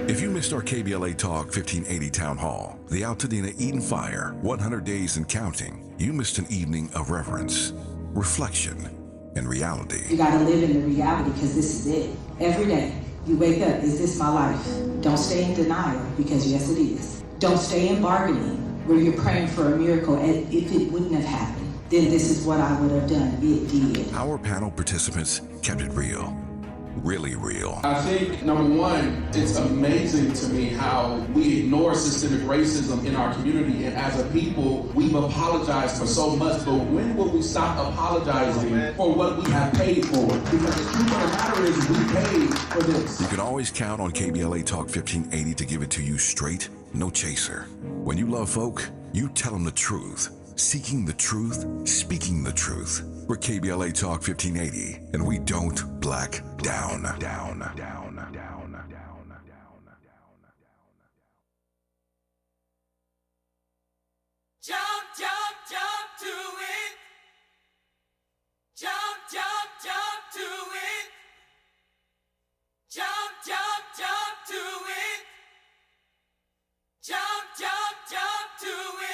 If you missed our KBLA Talk 1580 Town Hall, the Altadena Eden Fire, 100 Days and Counting, you missed an evening of reverence, reflection, and reality. You gotta live in the reality because this is it. Every day, you wake up, is this my life? Don't stay in denial because yes it is. Don't stay in bargaining where you're praying for a miracle and if it wouldn't have happened, then this is what I would have done. It did. Our panel participants kept it real. Really real. I think, number one, it's amazing to me how we ignore systemic racism in our community, and as a people, we've apologized for so much, but when will we stop apologizing for what we have paid for? Because the truth of the matter is we paid for this. You can always count on KBLA Talk 1580 to give it to you straight, no chaser. When you love folk, you tell them the truth. Seeking the truth, speaking the truth. We're KBLA Talk 1580, and we don't black down. Jump, jump, jump to it. Jump, jump, jump to it. Jump, jump, jump to it. Jump, jump, jump to it.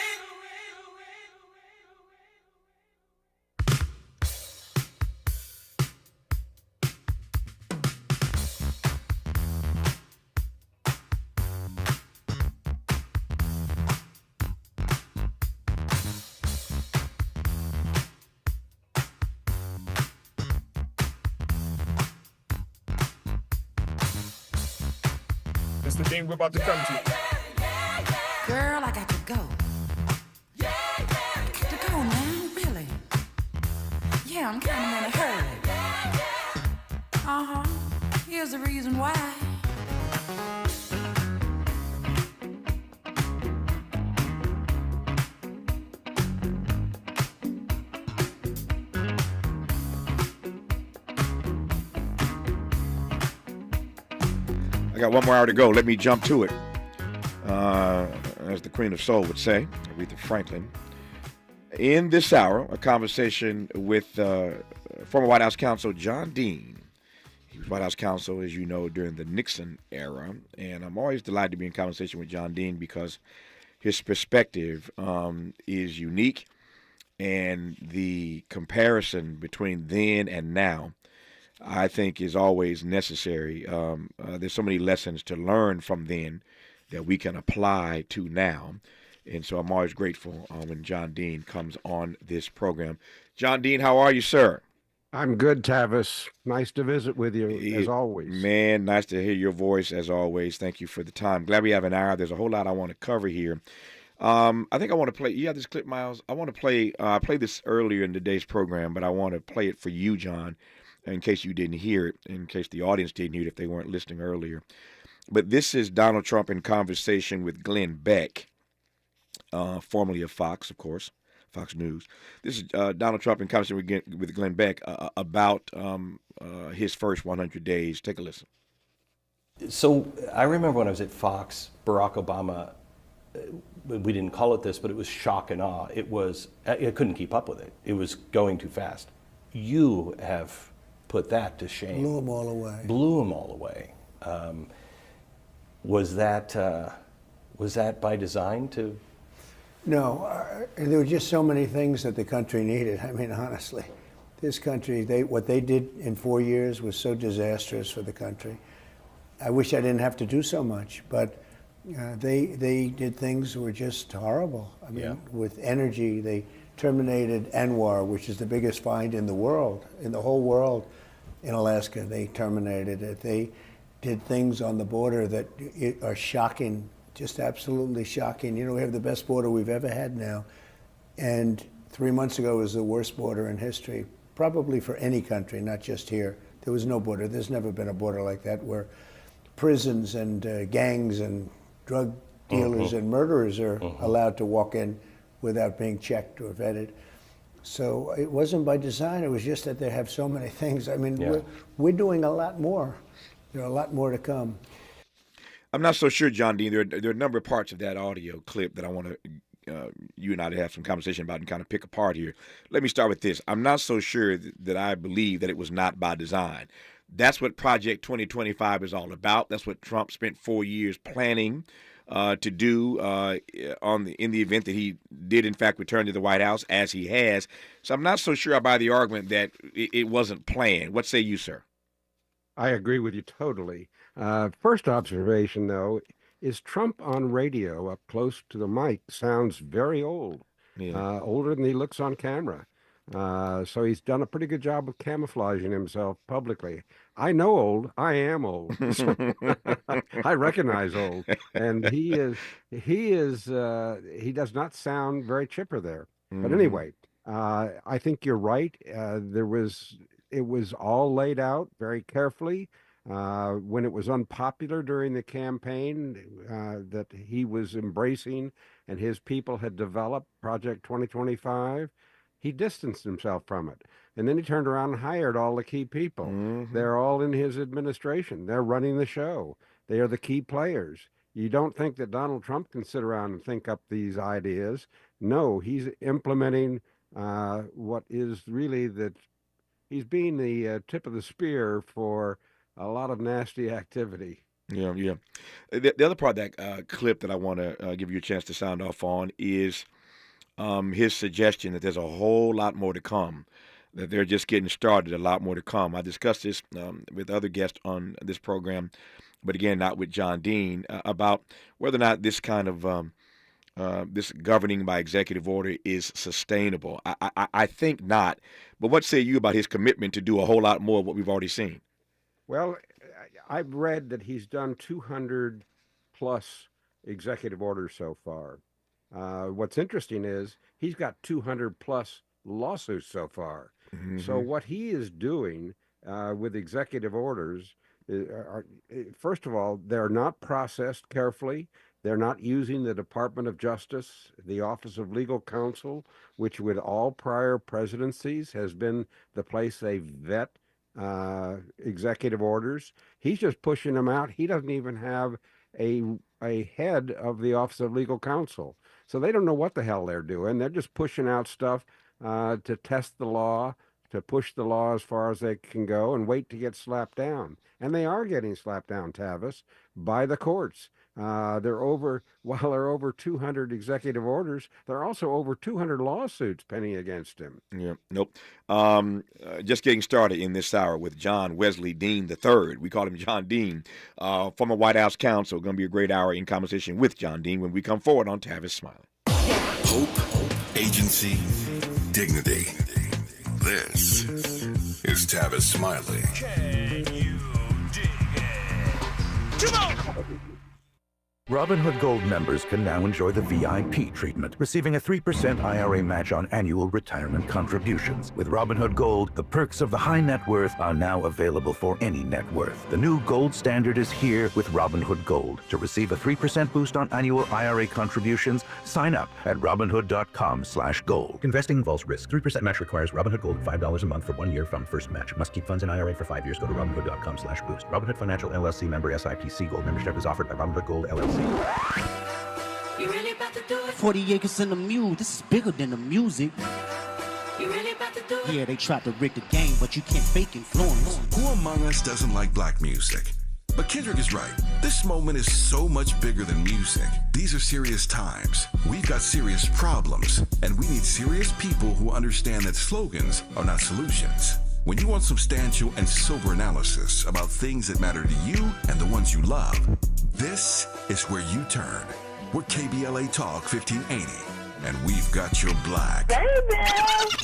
That's the thing we're about to come to. Girl, I got to go. Got to go now, really. Yeah, I'm kind of in a hurry. Uh-huh. Here's the reason why. I got one more hour to go. Let me jump to it. As the Queen of Soul would say, Aretha Franklin. In this hour, a conversation with former White House counsel John Dean. He was White House counsel, as you know, during the Nixon era. And I'm always delighted to be in conversation with John Dean because his perspective is unique. And the comparison between then and now, I think, is always necessary. There's so many lessons to learn from then that we can apply to now. And so I'm always grateful when John Dean comes on this program. John Dean, how are you, sir? I'm good, Tavis. Nice to visit with you, as always. Man, nice to hear your voice, as always. Thank you for the time. Glad we have an hour. There's a whole lot I want to cover here. I think I want to play. You have this clip, Miles? I want to play. I played this earlier in today's program, but I want to play it for you, John, in case you didn't hear it, in case the audience didn't hear it if they weren't listening earlier. But this is Donald Trump in conversation with Glenn Beck, formerly of Fox, of course, Fox News. This is Donald Trump in conversation with Glenn Beck about his first 100 days. Take a listen. So I remember when I was at Fox, Barack Obama, we didn't call it this, but it was shock and awe. I couldn't keep up with it. It was going too fast. You have put that to shame. Blew them all away. Blew them all away. Was that by design to? No, there were just so many things that the country needed. I mean, honestly, this country, what they did in 4 years was so disastrous for the country. I wish I didn't have to do so much, but they did things that were just horrible. I mean, with energy, they terminated ANWR, which is the biggest find in the world, in the whole world. In Alaska, they terminated it. They did things on the border that are shocking, just absolutely shocking. You know, we have the best border we've ever had now. And 3 months ago was the worst border in history, probably for any country, not just here. There was no border. There's never been a border like that where prisons and gangs and drug dealers and murderers are allowed to walk in without being checked or vetted. So it wasn't by design. It was just that they have so many things. I mean, we're doing a lot more. There are a lot more to come. I'm not so sure, John Dean. There are a number of parts of that audio clip that I want to you and I to have some conversation about and kind of pick apart here. Let me start with this. I'm not so sure that I believe that it was not by design. That's what Project 2025 is all about. That's what Trump spent 4 years planning to do in the event that he did, in fact, return to the White House, as he has. So I'm not so sure I buy the argument that it wasn't planned. What say you, sir? I agree with you totally. First observation, though, is Trump on radio up close to the mic sounds very old, older than he looks on camera. So he's done a pretty good job of camouflaging himself publicly. I know old. I am old. So I recognize old, and he does not sound very chipper there. But anyway, I think you're right. It was all laid out very carefully. When it was unpopular during the campaign that he was embracing and his people had developed Project 2025, he distanced himself from it. And then he turned around and hired all the key people. They're all in his administration. They're running the show. They are the key players. You don't think that Donald Trump can sit around and think up these ideas. No, he's implementing what is really he's being the tip of the spear for a lot of nasty activity. Yeah. The other part of that clip that I want to give you a chance to sound off on is his suggestion that there's a whole lot more to come, that they're just getting started, a lot more to come. I discussed this with other guests on this program, but again, not with John Dean, about whether or not this kind of this governing by executive order is sustainable. I think not. But what say you about his commitment to do a whole lot more of what we've already seen? Well, I've read that he's done 200 plus executive orders so far. What's interesting is he's got 200 plus lawsuits so far. So what he is doing with executive orders, first of all, they're not processed carefully. They're not using the Department of Justice, the Office of Legal Counsel, which with all prior presidencies has been the place they vet executive orders. He's just pushing them out. He doesn't even have a head of the Office of Legal Counsel. So they don't know what the hell they're doing. They're just pushing out stuff to test the law, to push the law as far as they can go and wait to get slapped down. And they are getting slapped down, Tavis, by the courts. While there are over 200 executive orders, there are also over 200 lawsuits pending against him. Yeah, nope. Just getting started in this hour with John Wesley Dean III. We call him John Dean, former White House counsel. Going to be a great hour in conversation with John Dean when we come forward on Tavis Smiley. Hope, agency, dignity. This is Tavis Smiley. Can you dig it? Come on! Robinhood Gold members can now enjoy the VIP treatment, receiving a 3% IRA match on annual retirement contributions. With Robinhood Gold, the perks of the high net worth are now available for any net worth. The new gold standard is here with Robinhood Gold. To receive a 3% boost on annual IRA contributions, sign up at Robinhood.com/gold. Investing involves risk. 3% match requires Robinhood Gold $5 a month for 1 year from first match. Must keep funds in IRA for 5 years. Go to Robinhood.com/boost. Robinhood Financial LLC member SIPC. Gold membership is offered by Robinhood Gold LLC. You really about to do it? 40 acres in the mule. This is bigger than the music. You really about to do it? Yeah, they tried to rig the game, but you can't fake influence. Who among us doesn't like black music? But Kendrick is right. This moment is so much bigger than music. These are serious times. We've got serious problems, and we need serious people who understand that slogans are not solutions. When you want substantial and sober analysis about things that matter to you and the ones you love, this is where you turn. We're KBLA Talk 1580, and we've got your black.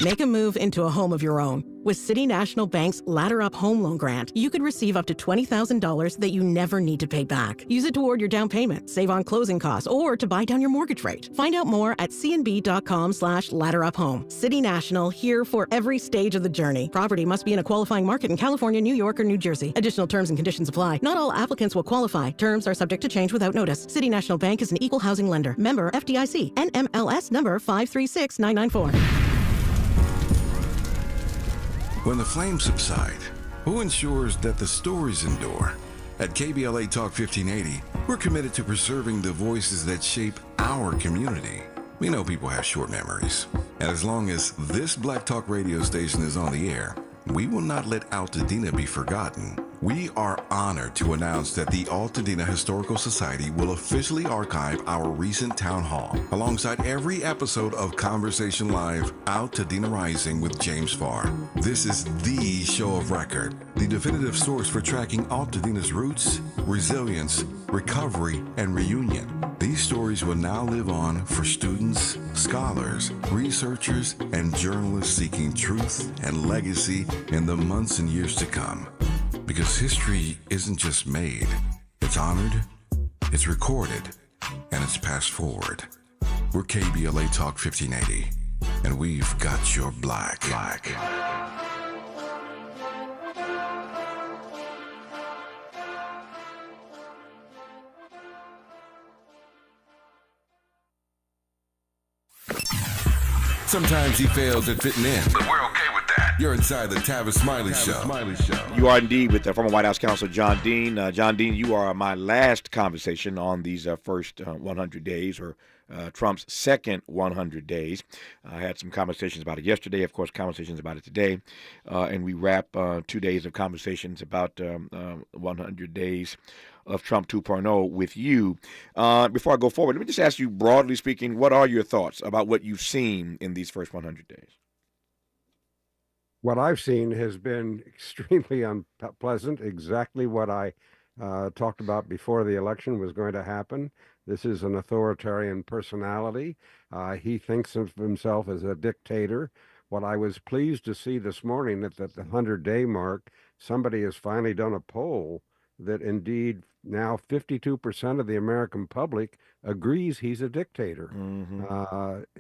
Make a move into a home of your own. With City National Bank's Ladder Up Home Loan Grant, you could receive up to $20,000 that you never need to pay back. Use it toward your down payment, save on closing costs, or to buy down your mortgage rate. Find out more at cnb.com/ladderuphome. City National, here for every stage of the journey. Property must be in a qualifying market in California, New York, or New Jersey. Additional terms and conditions apply. Not all applicants will qualify. Terms are subject to change without notice. City National Bank is an equal housing lender. Member FDIC. NMLS number 536994. When the flames subside, who ensures that the stories endure? At KBLA Talk 1580, we're committed to preserving the voices that shape our community. We know people have short memories, and as long as this Black Talk radio station is on the air, we will not let Altadena be forgotten. We are honored to announce that the Altadena Historical Society will officially archive our recent town hall alongside every episode of Conversation Live Altadena Rising with James Farr. This is the show of record, the definitive source for tracking Altadena's roots, resilience, recovery, and reunion. These stories will now live on for students, scholars, researchers, and journalists seeking truth and legacy in the months and years to come. Because history isn't just made, it's honored, it's recorded, and it's passed forward. We're KBLA Talk 1580, and we've got your black. Sometimes he fails at fitting in, but we're okay with that. You're inside the Tavis Smiley Show. You are indeed with former White House counsel John Dean. John Dean, you are my last conversation on these first 100 days, or Trump's second 100 days. I had some conversations about it yesterday, of course, conversations about it today, and we wrap 2 days of conversations about 100 days of Trump 2.0 with you. Before I go forward, let me just ask you, broadly speaking, what are your thoughts about what you've seen in these first 100 days? What I've seen has been extremely unpleasant, exactly what I talked about before the election was going to happen. This is an authoritarian personality. He thinks of himself as a dictator. What I was pleased to see this morning at the 100-day mark, somebody has finally done a poll that indeed now 52% of the American public agrees he's a dictator.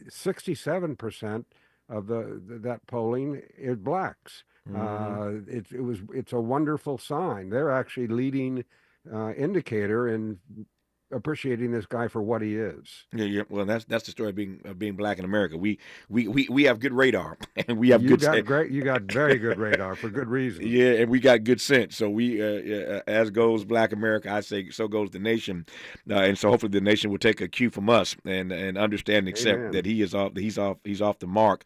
67% of that polling is blacks. It's a wonderful sign. They're actually leading indicator in appreciating this guy for what he is. Yeah. Well, that's the story of being black in America. We have good radar, and we have good. You got very good radar for good reason. Yeah, and we got good sense. So we, as goes Black America, I say, so goes the nation, and so hopefully the nation will take a cue from us and understand and accept Amen. that he's off the mark.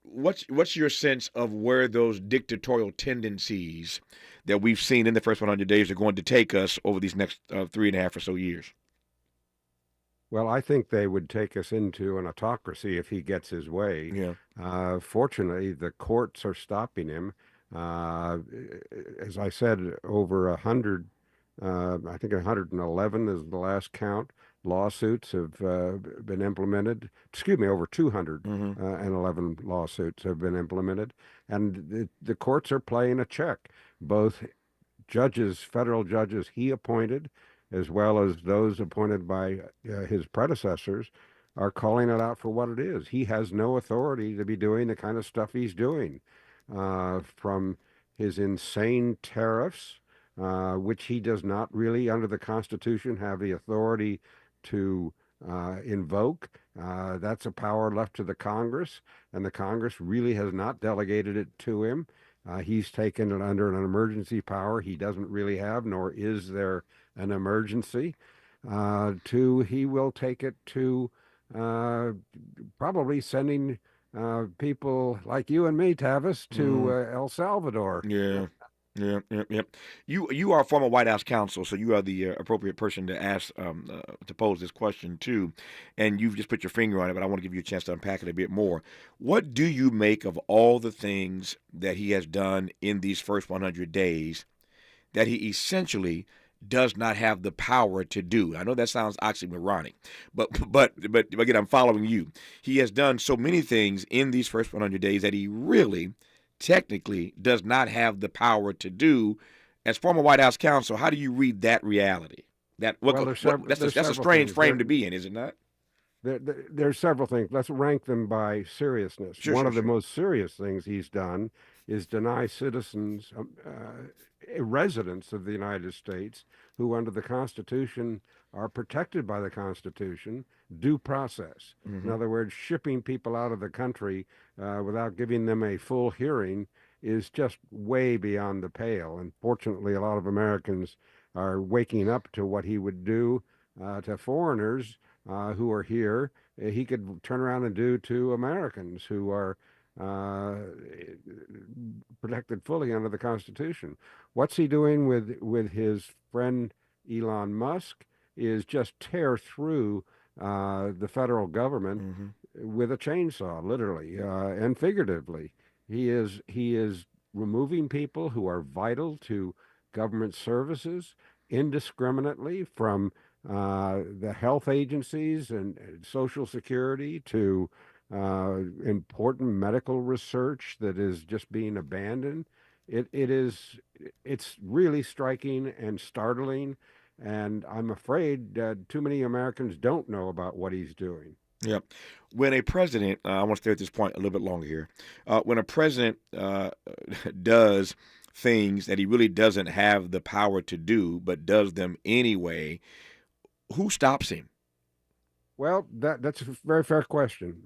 What's your sense of where those dictatorial tendencies that we've seen in the first 100 days are going to take us over these next 3.5 or so years? Well, I think they would take us into an autocracy if he gets his way. Yeah. Fortunately, the courts are stopping him. As I said, over 100, I think 111 is the last count, lawsuits have been implemented. Excuse me, over 211 lawsuits have been implemented. And the courts are playing a check. Both judges, federal judges he appointed, as well as those appointed by his predecessors, are calling it out for what it is. He has no authority to be doing the kind of stuff he's doing, from his insane tariffs, which he does not really, under the Constitution, have the authority to invoke. That's a power left to the Congress, and the Congress really has not delegated it to him. He's taken it under an emergency power he doesn't really have, nor is there an emergency. He will take it to probably sending people like you and me, Tavis, to El Salvador. Yeah. You are a former White House counsel, so you are the appropriate person to ask to pose this question to, and you've just put your finger on it, but I want to give you a chance to unpack it a bit more. What do you make of all the things that he has done in these first 100 days that he essentially does not have the power to do? I know that sounds oxymoronic, but again, I'm following you. He has done so many things in these first 100 days that he really technically does not have the power to do. As former White House counsel, how do you read that reality? That's a strange frame to be in, is it not? There's several things. Let's rank them by seriousness. One of the most serious things he's done is deny citizens, residents of the United States, who under the Constitution are protected by the Constitution, due process. In other words, shipping people out of the country without giving them a full hearing is just way beyond the pale. And fortunately, a lot of Americans are waking up to what he would do to foreigners who are here. He could turn around and do to Americans who are uh, protected fully under the Constitution. What's he doing with his friend Elon Musk is just tear through the federal government with a chainsaw, literally and figuratively. He is removing people who are vital to government services indiscriminately from the health agencies and Social Security to important medical research that is just being abandoned. It's really striking and startling, and I'm afraid that too many Americans don't know about what he's doing. Yeah. When a president, I want to stay at this point a little bit longer here. When a president does things that he really doesn't have the power to do, but does them anyway, who stops him? Well, that's a very fair question.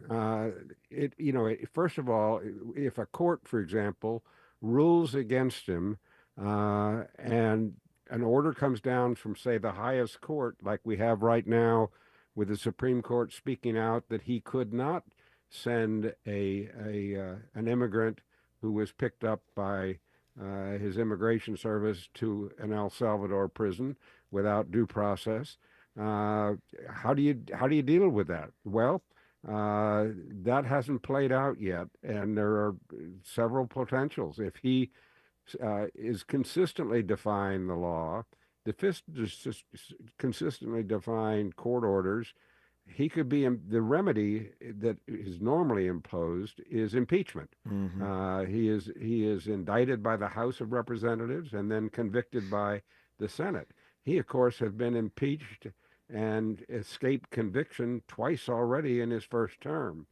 First of all, if a court, for example, rules against him, and an order comes down from, say, the highest court, like we have right now, with the Supreme Court speaking out that he could not send an immigrant who was picked up by his immigration service to an El Salvador prison without due process. How do you deal with that? Well, that hasn't played out yet, and there are several potentials. If he is consistently defying the law, consistently defying court orders, he could be the remedy that is normally imposed is impeachment. He is indicted by the House of Representatives and then convicted by the Senate. He, of course, has been impeached and escaped conviction twice already in his first term.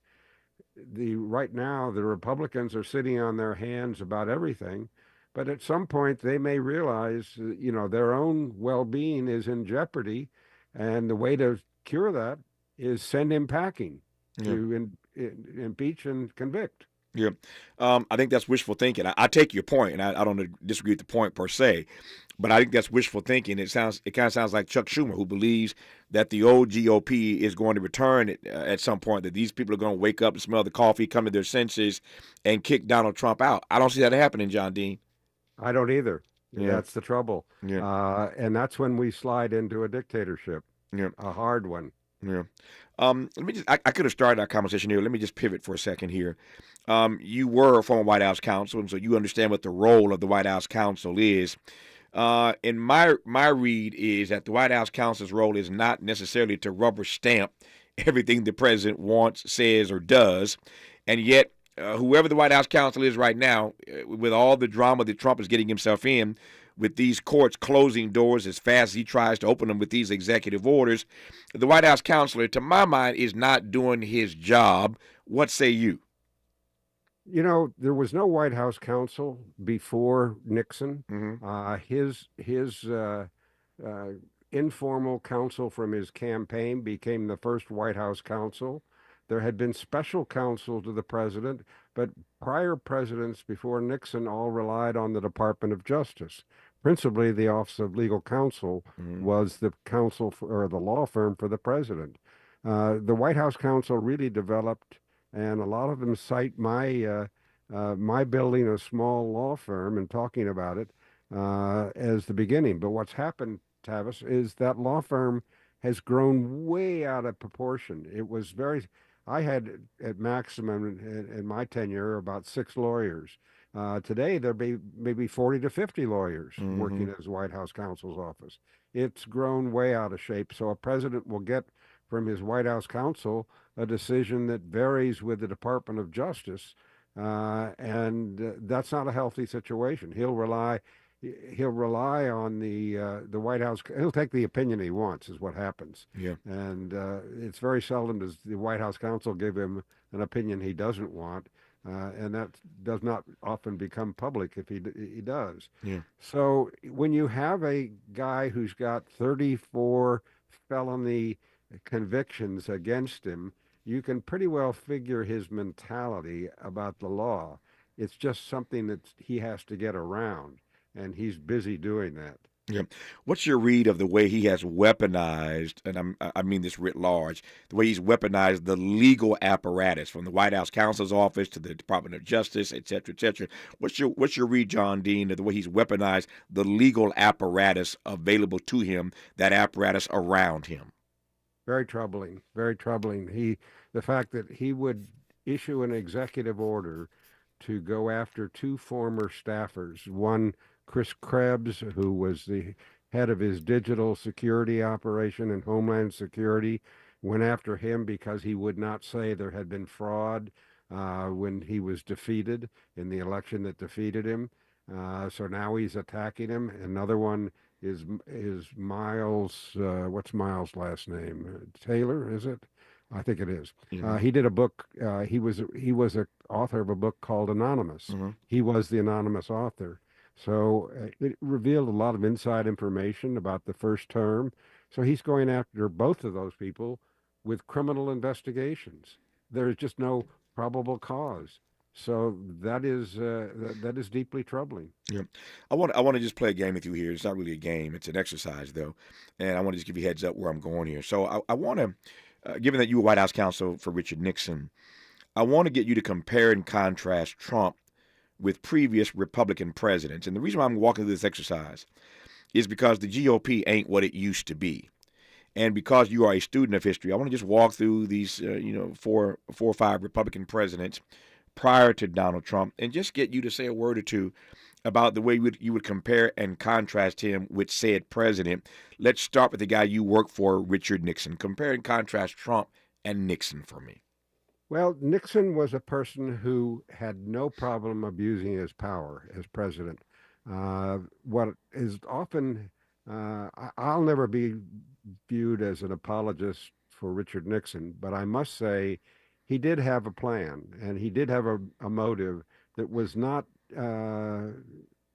Right now, the Republicans are sitting on their hands about everything, but at some point they may realize, their own well-being is in jeopardy, and the way to cure that is send him packing to impeach and convict. Yeah. I think that's wishful thinking. I take your point, and I don't disagree with the point per se, but I think that's wishful thinking. It kind of sounds like Chuck Schumer, who believes that the old GOP is going to return at some point, that these people are going to wake up and smell the coffee, come to their senses, and kick Donald Trump out. I don't see that happening, John Dean. I don't either. Yeah. That's the trouble. Yeah. And that's when we slide into a dictatorship, a hard one. Yeah. Let me I could have started our conversation here. Let me just pivot for a second here. You were a former White House counsel, and so you understand what the role of the White House counsel is. And my read is that the White House counsel's role is not necessarily to rubber stamp everything the president wants, says, or does. And yet, whoever the White House counsel is right now, with all the drama that Trump is getting himself in, with these courts closing doors as fast as he tries to open them with these executive orders, the White House counselor, to my mind, is not doing his job. What say you? There was no White House counsel before Nixon. His informal counsel from his campaign became the first White House counsel. There had been special counsel to the president, but prior presidents before Nixon all relied on the Department of Justice. Principally, the Office of Legal Counsel was the counsel or the law firm for the president. The White House counsel really developed, and a lot of them cite my building a small law firm and talking about it as the beginning. But what's happened, Tavis, is that law firm has grown way out of proportion. I had at maximum in my tenure about 6 lawyers. Today, there may maybe 40 to 50 lawyers working as White House counsel's office. It's grown way out of shape. So a president will get from his White House counsel a decision that varies with the Department of Justice, and that's not a healthy situation. He'll rely on the White House. He'll take the opinion he wants, is what happens. Yeah. And it's very seldom does the White House counsel give him an opinion he doesn't want, and that does not often become public if he does. Yeah. So when you have a guy who's got 34 felony convictions against him, you can pretty well figure his mentality about the law. It's just something that he has to get around, and he's busy doing that. Yeah. What's your read of the way he has weaponized, and I mean this writ large, the way he's weaponized the legal apparatus from the White House counsel's office to the Department of Justice, et cetera, et cetera. What's your read, John Dean, of the way he's weaponized the legal apparatus available to him, that apparatus around him? Very troubling. Very troubling. The fact that he would issue an executive order to go after two former staffers, one Chris Krebs, who was the head of his digital security operation and Homeland Security, went after him because he would not say there had been fraud when he was defeated in the election that defeated him. So now he's attacking him. Another one is Miles. What's Miles' last name? Taylor, is it? I think it is. He did a book. He was a author of a book called Anonymous. He was the anonymous author. So it revealed a lot of inside information about the first term. So he's going after both of those people with criminal investigations. There is just no probable cause. So that is deeply troubling. Yeah, I want to just play a game with you here. It's not really a game; it's an exercise, though, and I want to just give you a heads up where I'm going here. So I want to, given that you were White House counsel for Richard Nixon, I want to get you to compare and contrast Trump with previous Republican presidents. And the reason why I'm walking through this exercise is because the GOP ain't what it used to be. And because you are a student of history, I want to just walk through these, four or five Republican presidents prior to Donald Trump and just get you to say a word or two about the way you would compare and contrast him with said president. Let's start with the guy you work for, Richard Nixon. Compare and contrast Trump and Nixon for me. Well, Nixon was a person who had no problem abusing his power as president. What is often, I'll never be viewed as an apologist for Richard Nixon, but I must say he did have a plan and he did have a motive that was not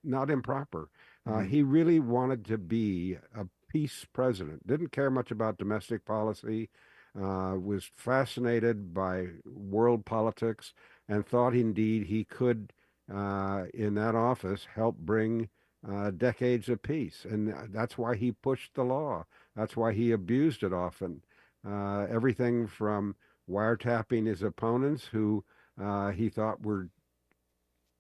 improper. He really wanted to be a peace president, didn't care much about domestic policy, was fascinated by world politics, and thought indeed he could, in that office, help bring decades of peace. And that's why he pushed the law. That's why he abused it often. Everything from wiretapping his opponents, who he thought were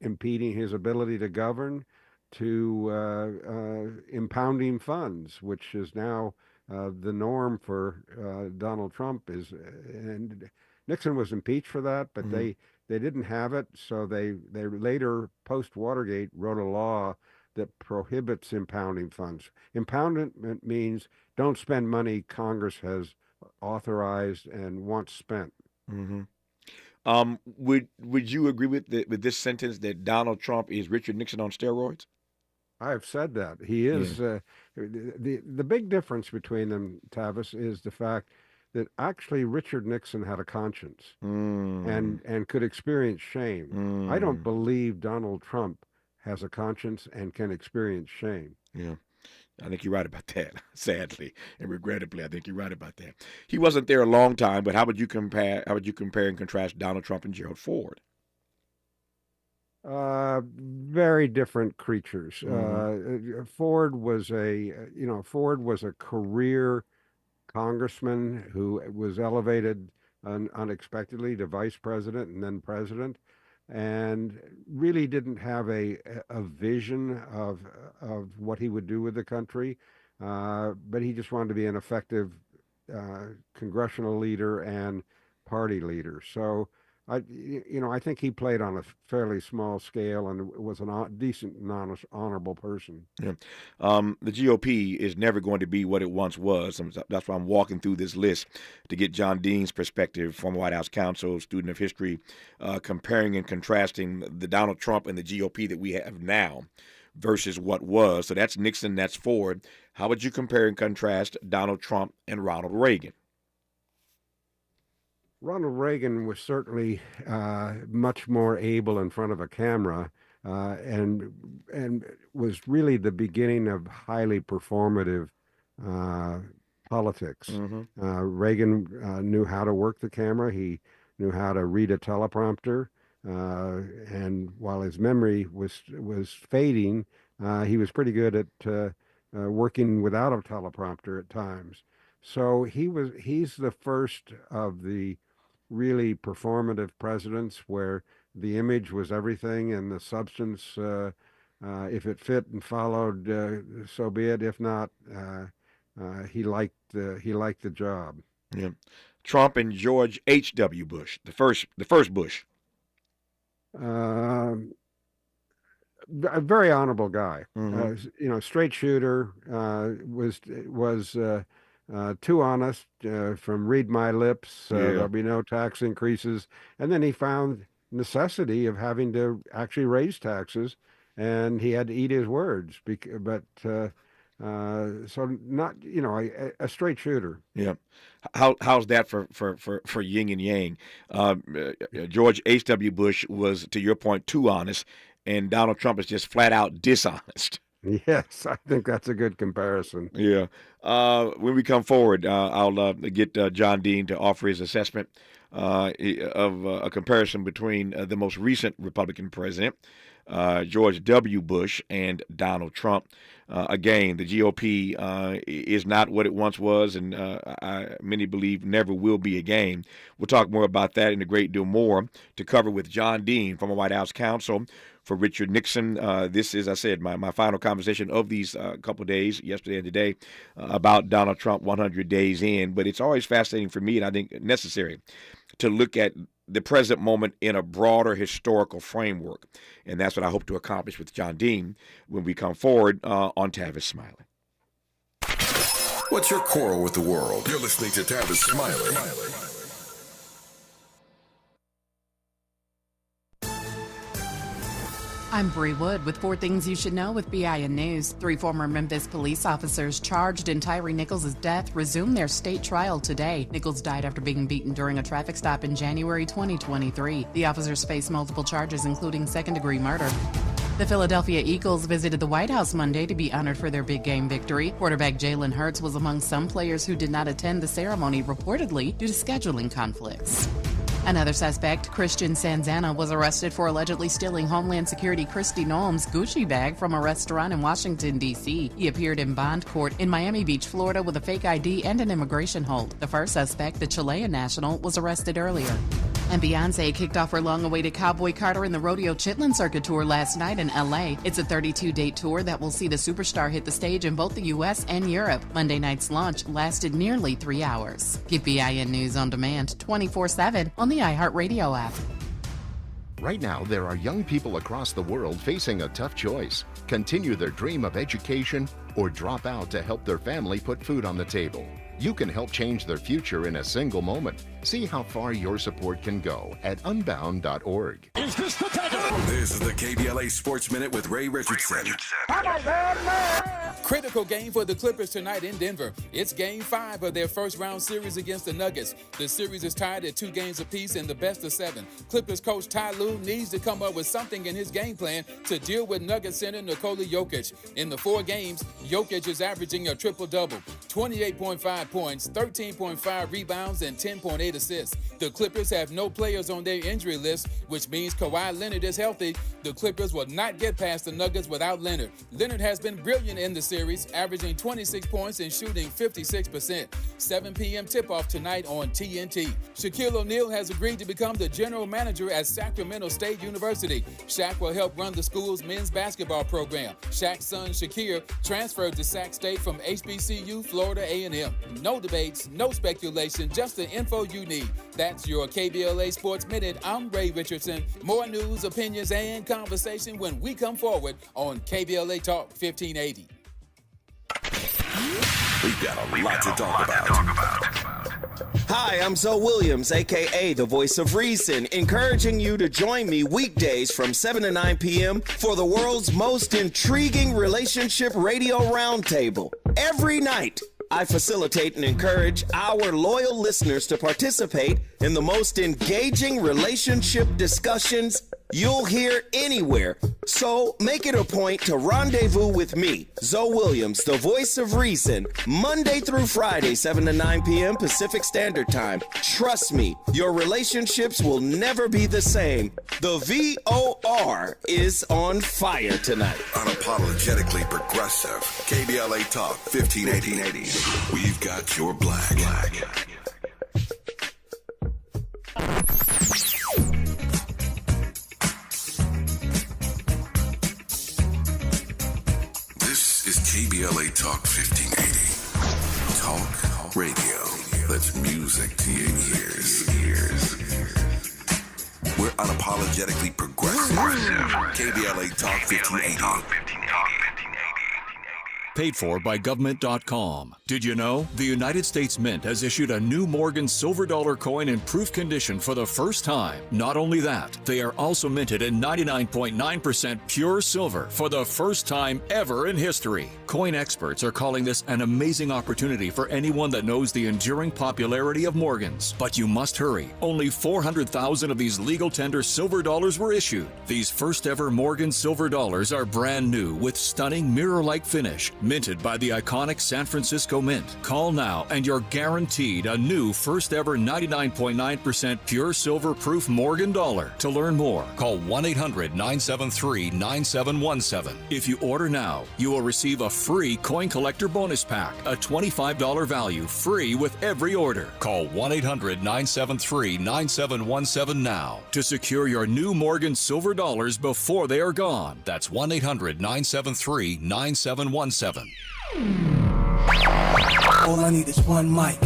impeding his ability to govern, to impounding funds, which is now the norm for Donald Trump. And Nixon was impeached for that, but they didn't have it, so they later, post Watergate, wrote a law that prohibits impounding funds. Impoundment means don't spend money Congress has authorized and wants spent. Would you agree with this sentence that Donald Trump is Richard Nixon on steroids? I've said that. He is. The big difference between them, Tavis, is the fact that actually Richard Nixon had a conscience and could experience shame. I don't believe Donald Trump has a conscience and can experience shame. Yeah. I think you're right about that, sadly and regrettably. I think you're right about that. He wasn't there a long time, but how would you compare and contrast Donald Trump and Gerald Ford? Very different creatures. Ford was a career congressman who was elevated unexpectedly to vice president and then president, and really didn't have a vision of what he would do with the country, but he just wanted to be an effective congressional leader and party leader. So I think he played on a fairly small scale and was a decent and honest, honorable person. Yeah. The GOP is never going to be what it once was. That's why I'm walking through this list to get John Dean's perspective, former White House counsel, student of history, comparing and contrasting the Donald Trump and the GOP that we have now versus what was. So that's Nixon, that's Ford. How would you compare and contrast Donald Trump and Ronald Reagan? Ronald Reagan was certainly much more able in front of a camera, and was really the beginning of highly performative politics. Reagan knew how to work the camera. He knew how to read a teleprompter, and while his memory was fading, he was pretty good at working without a teleprompter at times. So he's the first of the really performative presidents where the image was everything and the substance, if it fit and followed, so be it. If not, he liked the job. Yeah. Trump and George H.W. Bush, the first Bush. A very honorable guy. Straight shooter. Was too honest. From read my lips. There'll be no tax increases. And then he found necessity of having to actually raise taxes, and he had to eat his words. So not, a straight shooter. Yeah. How's that for yin and yang? George H.W. Bush was, to your point, too honest, and Donald Trump is just flat out dishonest. Yes, I think that's a good comparison. Yeah. When we come forward, I'll get John Dean to offer his assessment of a comparison between the most recent Republican president, George W. Bush, and Donald Trump. Again, the GOP is not what it once was, and many believe never will be again. We'll talk more about that and a great deal more to cover with John Dean, former White House counsel for Richard Nixon. This is, I said, my final conversation of these couple of days, yesterday and today, about Donald Trump 100 days in. But it's always fascinating for me, and I think necessary, to look at the present moment in a broader historical framework. And that's what I hope to accomplish with John Dean when we come forward on Tavis Smiley. What's your quarrel with the world? You're listening to Tavis Smiley. I'm Bree Wood with 4 Things You Should Know with BIN News. 3 former Memphis police officers charged in Tyree Nichols' death resumed their state trial today. Nichols died after being beaten during a traffic stop in January 2023. The officers face multiple charges, including second-degree murder. The Philadelphia Eagles visited the White House Monday to be honored for their big game victory. Quarterback Jalen Hurts was among some players who did not attend the ceremony, reportedly due to scheduling conflicts. Another suspect, Christian Sanzana, was arrested for allegedly stealing Homeland Security Kristi Noem's Gucci bag from a restaurant in Washington, D.C. He appeared in bond court in Miami Beach, Florida, with a fake ID and an immigration hold. The first suspect, the Chilean national, was arrested earlier. And Beyonce kicked off her long-awaited Cowboy Carter and the Rodeo Chitlin Circuit tour last night in L.A. It's a 32-date tour that will see the superstar hit the stage in both the U.S. and Europe. Monday night's launch lasted nearly 3 hours. Get BIN News on demand 24/7 on the iHeartRadio app. Right now, there are young people across the world facing a tough choice: continue their dream of education or drop out to help their family put food on the table. You can help change their future in a single moment. See how far your support can go at unbound.org. Is this the time? This is the KBLA Sports Minute with Ray Richardson. Critical game for the Clippers tonight in Denver. It's Game 5 of their first-round series against the Nuggets. The series is tied at 2 games apiece in the best of 7. Clippers coach Ty Lue needs to come up with something in his game plan to deal with Nuggets center Nikola Jokic. In the 4 games, Jokic is averaging a triple-double, 28.5 points, 13.5 rebounds, and 10.8 assists. The Clippers have no players on their injury list, which means Kawhi Leonard is healthy. The Clippers will not get past the Nuggets without Leonard. Leonard has been brilliant in the series, averaging 26 points and shooting 56%. 7 p.m. tip-off tonight on TNT. Shaquille O'Neal has agreed to become the general manager at Sacramento State University. Shaq will help run the school's men's basketball program. Shaq's son, Shakir, transferred to Sac State from HBCU, Florida A&M. No debates, no speculation, just the info you need. That's your KBLA Sports Minute. I'm Ray Richardson. More news, opinions, and conversation when we come forward on KBLA Talk 1580. We've got a lot to talk about. Hi, I'm Zoe Williams, a.k.a. the voice of reason, encouraging you to join me weekdays from 7 to 9 p.m. for the world's most intriguing relationship radio roundtable. Every night, I facilitate and encourage our loyal listeners to participate in the most engaging relationship discussions you'll hear anywhere. So make it a point to rendezvous with me, Zoe Williams, the voice of reason, Monday through Friday, 7 to 9 p.m. Pacific Standard Time. Trust me, your relationships will never be the same. The VOR is on fire tonight. Unapologetically progressive. KBLA Talk 1580. We've got your black. This is KBLA Talk 1580. Talk radio. That's music to your ears. We're unapologetically progressive. KBLA Talk 1580. Paid for by government.com. Did you know? The United States Mint has issued a new Morgan silver dollar coin in proof condition for the first time. Not only that, they are also minted in 99.9% pure silver for the first time ever in history. Coin experts are calling this an amazing opportunity for anyone that knows the enduring popularity of Morgans. But you must hurry. Only 400,000 of these legal tender silver dollars were issued. These first ever Morgan silver dollars are brand new with stunning mirror-like finish, minted by the iconic San Francisco Mint. Call now and you're guaranteed a new first ever 99.9% pure silver proof Morgan dollar. To learn more, call 1-800-973-9717. If you order now, you will receive a free coin collector bonus pack, a $25 value, free with every order. Call 1-800-973-9717 now to secure your new Morgan silver dollars before they are gone. That's 1-800-973-9717. All I need is one mic.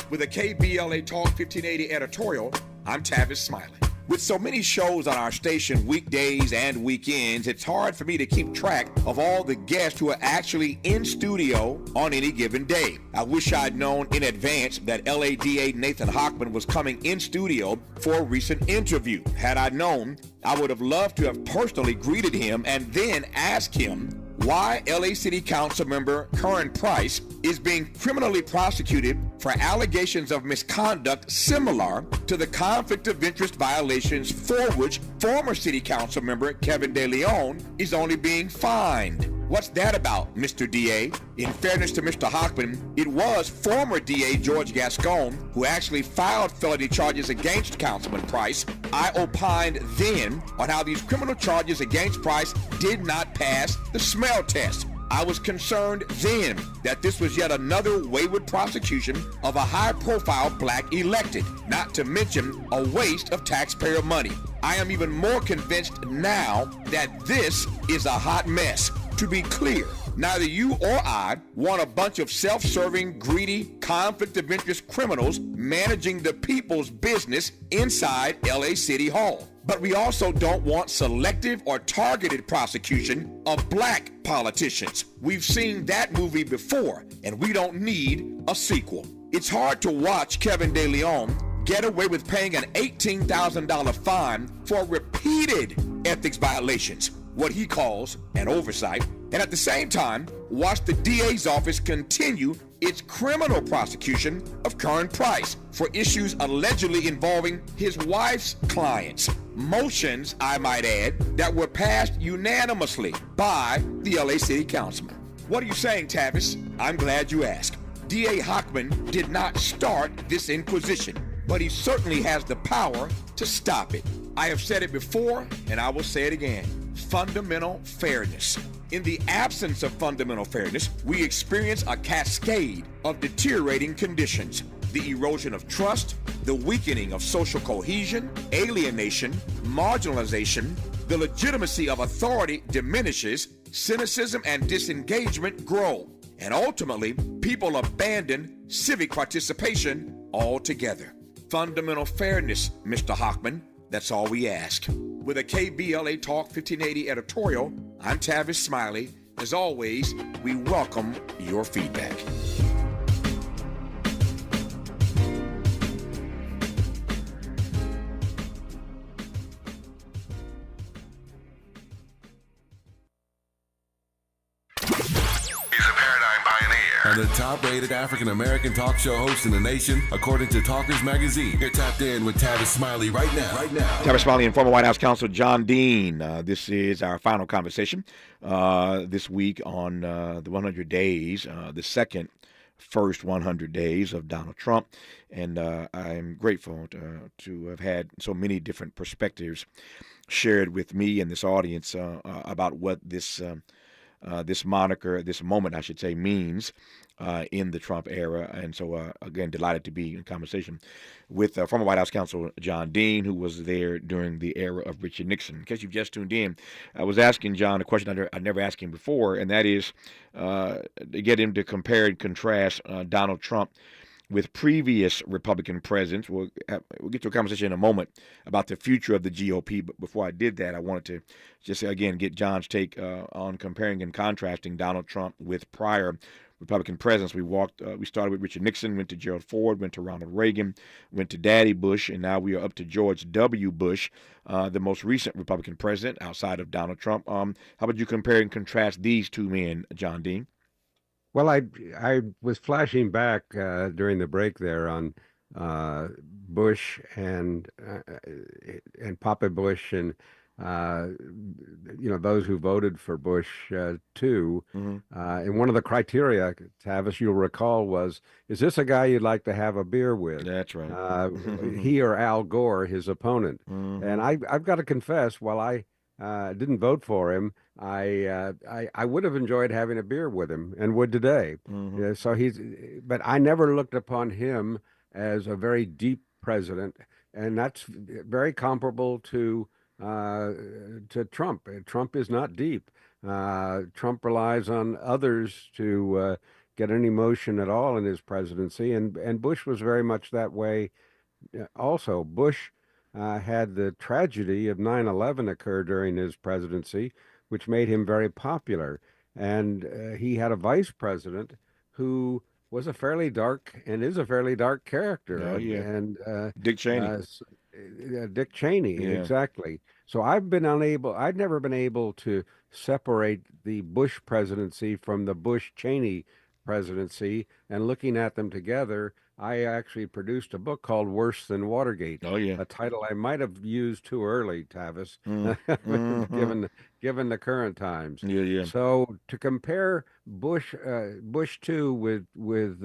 With a KBLA Talk 1580 editorial, I'm Tavis Smiley. With so many shows on our station weekdays and weekends, it's hard for me to keep track of all the guests who are actually in studio on any given day. I wish I'd known in advance that LADA Nathan Hochman was coming in studio for a recent interview. Had I known, I would have loved to have personally greeted him and then asked him why LA City Council member Karen Price is being criminally prosecuted for allegations of misconduct similar to the conflict of interest violations for which former City Council member Kevin De Leon is only being fined. What's that about, Mr. DA? In fairness to Mr. Hochman, it was former DA George Gascon who actually filed felony charges against Councilman Price. I opined then on how these criminal charges against Price did not pass the smell test. I was concerned then that this was yet another wayward prosecution of a high-profile black elected, not to mention a waste of taxpayer money. I am even more convinced now that this is a hot mess. To be clear, neither you or I want a bunch of self-serving, greedy, conflict of interest criminals managing the people's business inside LA City Hall. But we also don't want selective or targeted prosecution of black politicians. We've seen that movie before, and we don't need a sequel. It's hard to watch Kevin De Leon get away with paying an $18,000 fine for repeated ethics violations, what he calls an oversight, and at the same time, watch the DA's office continue its criminal prosecution of Karen Price for issues allegedly involving his wife's clients. Motions, I might add, that were passed unanimously by the LA City Councilman. What are you saying, Tavis? I'm glad you asked. DA Hochman did not start this inquisition, but he certainly has the power to stop it. I have said it before, and I will say it again. Fundamental fairness. In the absence of fundamental fairness, we experience a cascade of deteriorating conditions. The erosion of trust, the weakening of social cohesion, alienation, marginalization, the legitimacy of authority diminishes, cynicism and disengagement grow, and ultimately, people abandon civic participation altogether. Fundamental fairness, Mr. Hochman, that's all we ask. With a KBLA Talk 1580 editorial, I'm Tavis Smiley. As always, we welcome your feedback. He's a paradigm pioneer. and the top-rated African-American talk show host in the nation, according to Talkers Magazine. You're tapped in with Tavis Smiley right now. Tavis Smiley and former White House counsel John Dean. This is our final conversation this week on the 100 days, the first 100 days of Donald Trump. And I'm grateful to have had so many different perspectives shared with me and this audience about what this moniker, this moment, I should say, means in the Trump era. And so, again, delighted to be in conversation with former White House counsel John Dean, who was there during the era of Richard Nixon. In case you've just tuned in, I was asking John a question I'd never asked him before, and that is to get him to compare and contrast Donald Trump with previous Republican presidents. We'll get to a conversation in a moment about the future of the GOP. But before I did that, I wanted to just, again, get John's take on comparing and contrasting Donald Trump with prior Republican presidents. We started with Richard Nixon, went to Gerald Ford, went to Ronald Reagan, went to Daddy Bush, and now we are up to George W. Bush, the most recent Republican president outside of Donald Trump. How about you compare and contrast these two men, John Dean? Well, I was flashing back during the break there on Bush and Papa Bush and those who voted for Bush too. And one of the criteria, Tavis, you'll recall, was, is this a guy you'd like to have a beer with? That's right. He or Al Gore, his opponent. And I've got to confess, while I didn't vote for him, I would have enjoyed having a beer with him, and would today. Yeah, so but I never looked upon him as a very deep president, and that's very comparable to Trump. Trump is not deep. Trump relies on others to get any motion at all in his presidency, and Bush was very much that way. Also, Bush had the tragedy of 9/11 occur during his presidency, which made him very popular. And he had a vice president who was a fairly dark and is a fairly dark character. Oh, yeah. And Dick Cheney. Dick Cheney, Yeah. Exactly. So I'd never been able to separate the Bush presidency from the Bush-Cheney presidency, and looking at them together, I actually produced a book called Worse Than Watergate. Oh, yeah. A title I might have used too early, Tavis, given the current times. Yeah. So to compare Bush 2 with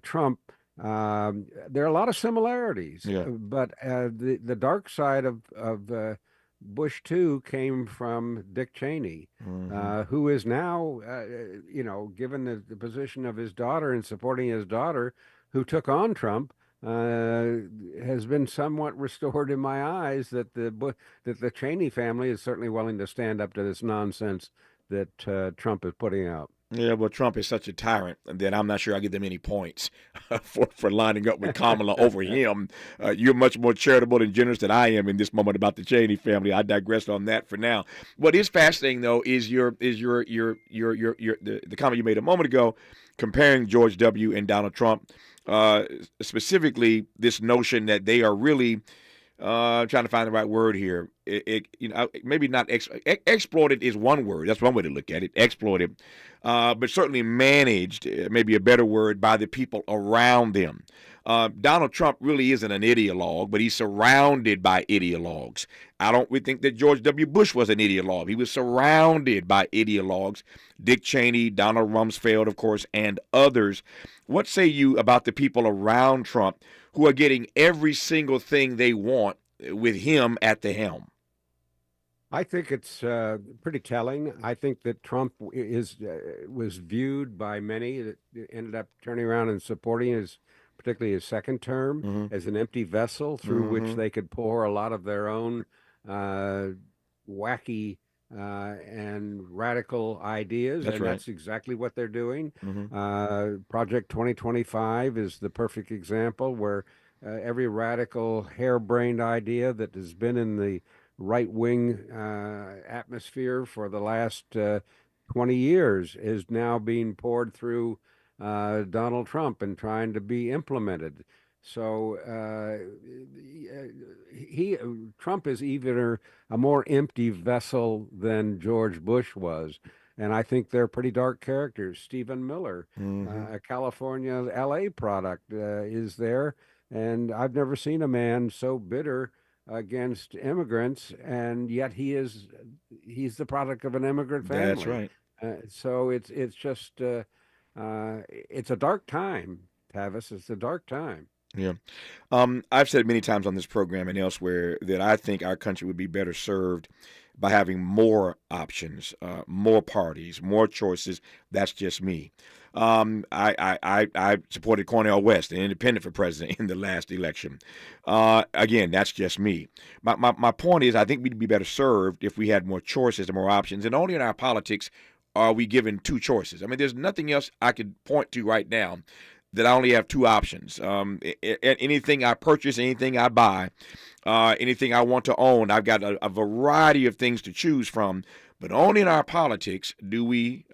Trump, there are a lot of similarities. Yeah. But the dark side of Bush 2 came from Dick Cheney, who is now, given the position of his daughter and supporting his daughter, who took on Trump, has been somewhat restored in my eyes that the Cheney family is certainly willing to stand up to this nonsense that Trump is putting out. Yeah, well, Trump is such a tyrant that I'm not sure I give them any points for lining up with Kamala over him. You're much more charitable and generous than I am in this moment about the Cheney family. I digress on that for now. What is fascinating though is the comment you made a moment ago, comparing George W. and Donald Trump, specifically this notion that they are really. I'm trying to find the right word here. Maybe not exploited is one word. That's one way to look at it. Exploited, but certainly managed, maybe a better word, by the people around them. Donald Trump really isn't an ideologue, but he's surrounded by ideologues. We think that George W. Bush was an ideologue. He was surrounded by ideologues. Dick Cheney, Donald Rumsfeld, of course, and others. What say you about the people around Trump who are getting every single thing they want with him at the helm? I think it's pretty telling. I think that Trump was viewed by many that ended up turning around and supporting particularly his second term, as an empty vessel through which they could pour a lot of their own wacky and radical ideas. That's right. That's exactly what they're doing. Project 2025 is the perfect example where every radical, harebrained idea that has been in the right-wing atmosphere for the last 20 years is now being poured through Donald Trump and trying to be implemented. So Trump is even a more empty vessel than George Bush was. and I think they're pretty dark characters. Stephen Miller, a California LA product, is there, and I've never seen a man so bitter against immigrants, and yet he's the product of an immigrant family. That's right. So it's just it's a dark time, Tavis. It's a dark time. Yeah. I've said many times on this program and elsewhere that I think our country would be better served by having more options, more parties, more choices. That's just me. I supported Cornel West, an independent for president in the last election. Again, that's just me. My point is I think we'd be better served if we had more choices and more options. And only in our politics are we given two choices. I mean, there's nothing else I could point to right now that I only have two options. Anything I purchase, anything I buy, anything I want to own, I've got a variety of things to choose from. But only in our politics do we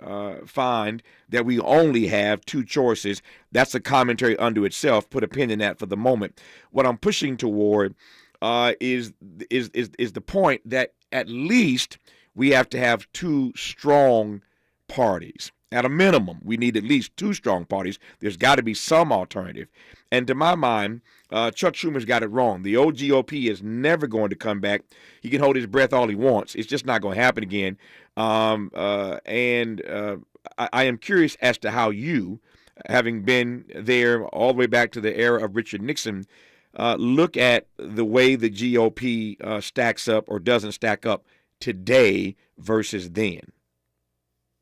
find that we only have two choices. That's a commentary unto itself. Put a pin in that for the moment. What I'm pushing toward is the point that at least we have to have two strong parties. At a minimum, we need at least two strong parties. There's got to be some alternative. And to my mind, Chuck Schumer's got it wrong. The old GOP is never going to come back. He can hold his breath all he wants. It's just not going to happen again. I am curious as to how you, having been there all the way back to the era of Richard Nixon, look at the way the GOP stacks up or doesn't stack up today versus then.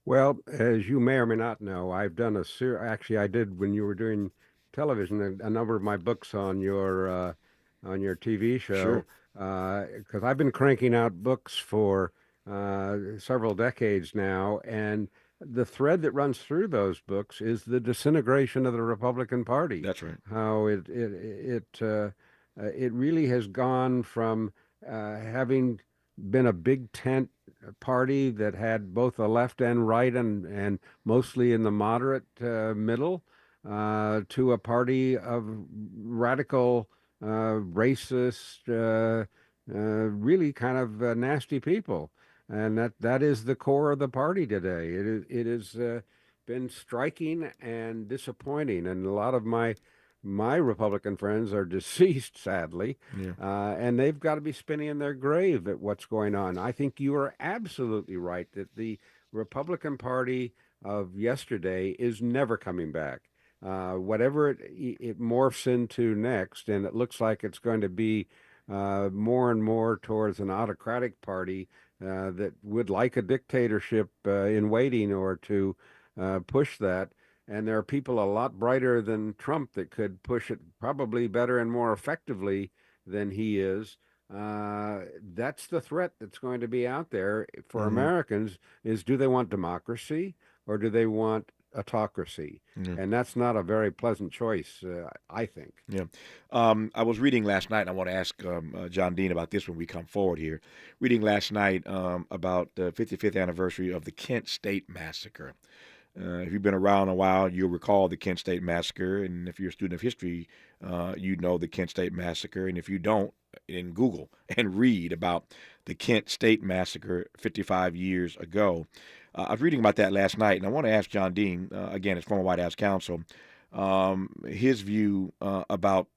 Well, as you may or may not know, I've done actually, I did when you were doing television a number of my books on your TV show. Because I've been cranking out books for several decades now, and the thread that runs through those books is the disintegration of the Republican Party. That's right. How it really has gone from having been a big tent party that had both a left and right and mostly in the moderate middle to a party of radical, racist, really kind of nasty people. And that is the core of the party today. It has been striking and disappointing. And a lot of my Republican friends are deceased, sadly, and they've got to be spinning in their grave at what's going on. I think you are absolutely right that the Republican Party of yesterday is never coming back. Whatever it morphs into next, and it looks like it's going to be more and more towards an autocratic party that would like a dictatorship in waiting or to push that. And there are people a lot brighter than Trump that could push it probably better and more effectively than he is. That's the threat that's going to be out there for Americans is, do they want democracy or do they want autocracy? And that's not a very pleasant choice, I think. Yeah. I was reading last night, and I want to ask John Dean about this when we come forward here. Reading last night about the 55th anniversary of the Kent State Massacre. If you've been around a while, you'll recall the Kent State Massacre. And if you're a student of history, you know the Kent State Massacre. And if you don't, in Google and read about the Kent State Massacre 55 years ago. I was reading about that last night, and I want to ask John Dean, again, as former White House counsel, his view about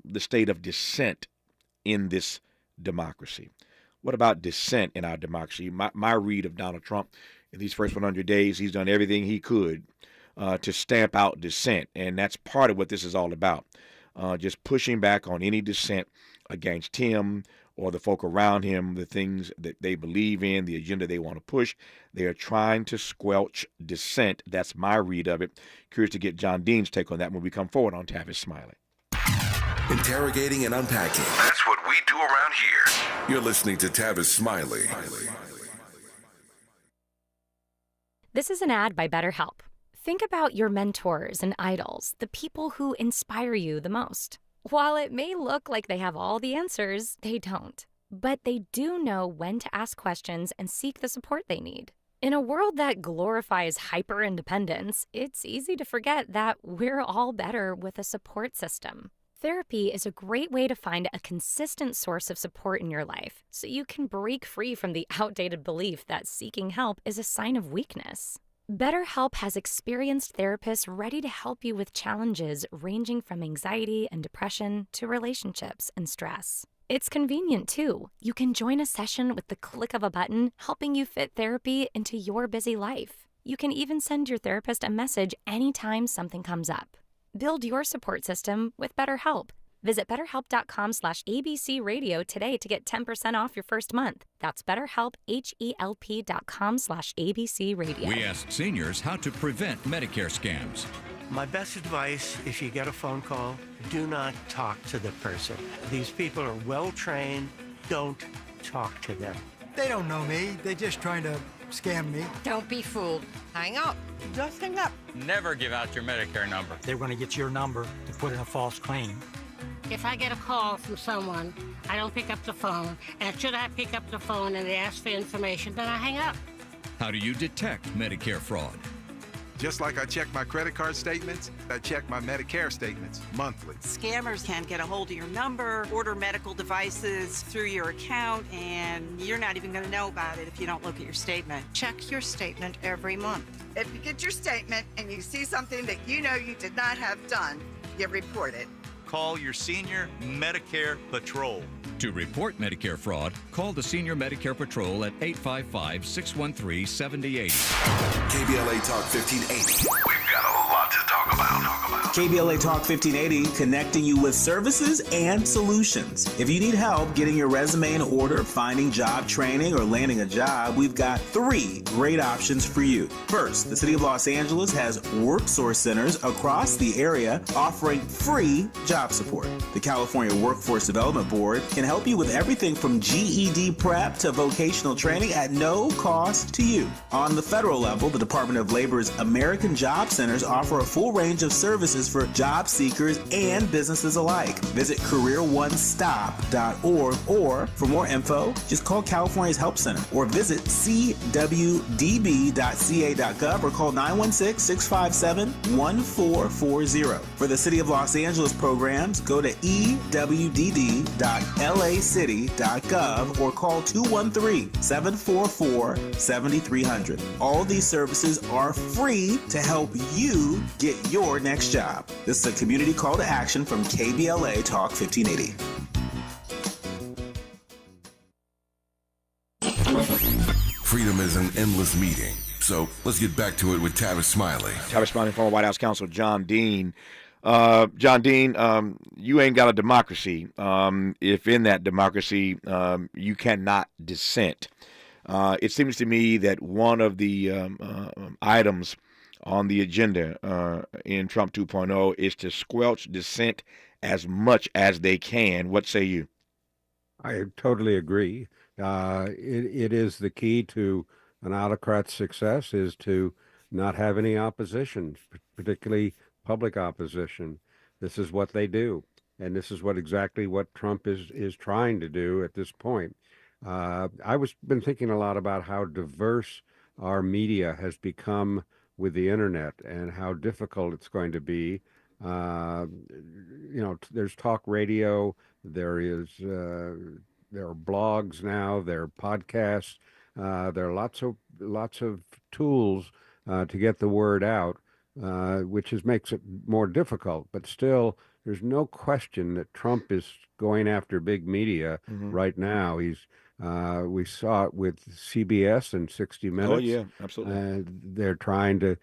the state of dissent in this democracy. What about dissent in our democracy? My read of Donald Trump in these first 100 days, he's done everything he could to stamp out dissent, and that's part of what this is all about, just pushing back on any dissent against him or the folk around him, the things that they believe in, the agenda they want to push. They are trying to squelch dissent. That's my read of it. Curious to get John Dean's take on that when we come forward on Tavis Smiley. Interrogating and unpacking. That's what we do around here. You're listening to Tavis Smiley. This is an ad by BetterHelp. Think about your mentors and idols, the people who inspire you the most. While it may look like they have all the answers, they don't. But they do know when to ask questions and seek the support they need. In a world that glorifies hyper-independence, it's easy to forget that we're all better with a support system. Therapy is a great way to find a consistent source of support in your life so you can break free from the outdated belief that seeking help is a sign of weakness. BetterHelp has experienced therapists ready to help you with challenges ranging from anxiety and depression to relationships and stress. It's convenient, too. You can join a session with the click of a button, helping you fit therapy into your busy life. You can even send your therapist a message anytime something comes up. Build your support system with BetterHelp. Visit BetterHelp.com/ABCRadio today to get 10% off your first month. That's BetterHelp, HELP.com/ABCRadio. We asked seniors how to prevent Medicare scams. My best advice, if you get a phone call, do not talk to the person. These people are well-trained. Don't talk to them. They don't know me. They're just trying to scam me. Don't be fooled. Hang up. Just hang up. Never give out your Medicare number. They're going to get your number to put in a false claim. If I get a call from someone, I don't pick up the phone, and should I pick up the phone and they ask for information, then I hang up. How do you detect Medicare fraud? Just like I check my credit card statements, I check my Medicare statements monthly. Scammers can get a hold of your number, order medical devices through your account, and you're not even going to know about it if you don't look at your statement. Check your statement every month. If you get your statement and you see something that you know you did not have done, you report it. Call your Senior Medicare Patrol. To report Medicare fraud, call the Senior Medicare Patrol at 855-613-7080. KBLA Talk 1580. We've got a lot to talk about. KBLA Talk 1580, connecting you with services and solutions. If you need help getting your resume in order, finding job training, or landing a job, we've got 3 great options for you. First, the City of Los Angeles has WorkSource centers across the area offering free job support. The California Workforce Development Board can help you with everything from GED prep to vocational training at no cost to you. On the federal level, the Department of Labor's American Job Centers offer a full range of services for job seekers and businesses alike. Visit careeronestop.org, or for more info, just call California's Help Center or visit cwdb.ca.gov or call 916-657-1440. For the City of Los Angeles programs, go to ewdd.lacity.gov or call 213-744-7300. All these services are free to help you get your next job. This is a community call to action from KBLA Talk 1580. Freedom is an endless meeting. So let's get back to it with Tavis Smiley. Tavis Smiley, former White House counsel John Dean. John Dean, you ain't got a democracy if in that democracy you cannot dissent. It seems to me that one of the items on the agenda in Trump 2.0 is to squelch dissent as much as they can. What say you? I totally agree. It is the key to an autocrat's success is to not have any opposition, particularly public opposition. This is what they do, and this is exactly what Trump is trying to do at this point. Been thinking a lot about how diverse our media has become with the internet and how difficult it's going to be. There's talk radio, there are blogs now, there are podcasts, there are lots of tools to get the word out, which makes it more difficult. But still, there's no question that Trump is going after big media right now. We saw it with CBS and 60 Minutes. Oh, yeah, absolutely. They're trying to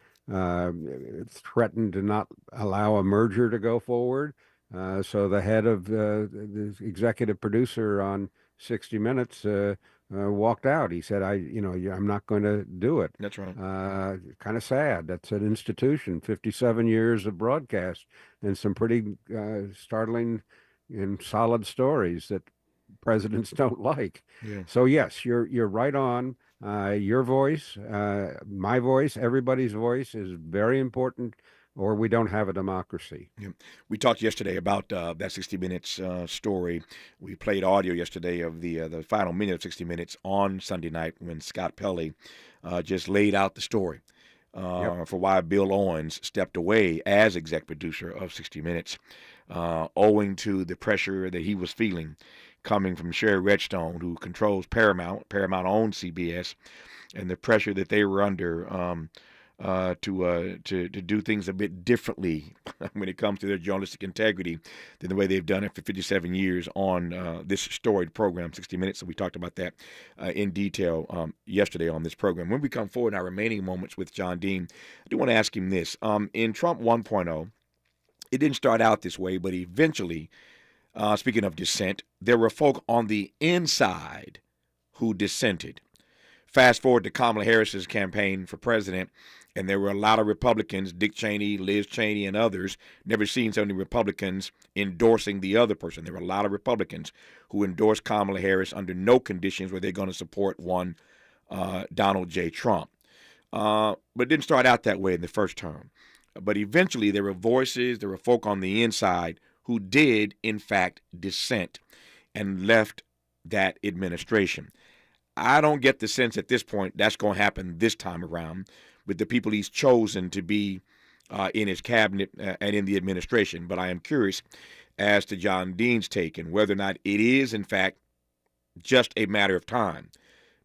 threaten to not allow a merger to go forward. So the head of the executive producer on 60 Minutes walked out. He said, I'm not going to do it. That's right. Kind of sad. That's an institution, 57 years of broadcast and some pretty startling and solid stories that presidents don't like. Yeah. So yes, you're right on. Your voice, my voice, everybody's voice is very important, or we don't have a democracy. Yeah. We talked yesterday about that 60 Minutes story. We played audio yesterday of the final minute of 60 Minutes on Sunday night when Scott Pelley just laid out the story. for why Bill Owens stepped away as exec producer of 60 Minutes, owing to the pressure that he was feeling coming from Sherry Redstone, who controls Paramount. Paramount owns CBS, and the pressure that they were under to do things a bit differently when it comes to their journalistic integrity than the way they've done it for 57 years on this storied program, 60 Minutes. So we talked about that in detail yesterday on this program. When we come forward in our remaining moments with John Dean, I do want to ask him this. In Trump 1.0, it didn't start out this way, but eventually, speaking of dissent, there were folk on the inside who dissented. Fast forward to Kamala Harris's campaign for president, and there were a lot of Republicans, Dick Cheney, Liz Cheney, and others. Never seen so many Republicans endorsing the other person. There were a lot of Republicans who endorsed Kamala Harris under no conditions where they're going to support one Donald J. Trump. But it didn't start out that way in the first term. But eventually there were voices, there were folk on the inside who did, in fact, dissent and left that administration. I don't get the sense at this point that's going to happen this time around with the people he's chosen to be in his cabinet and in the administration. But I am curious as to John Dean's take and whether or not it is, in fact, just a matter of time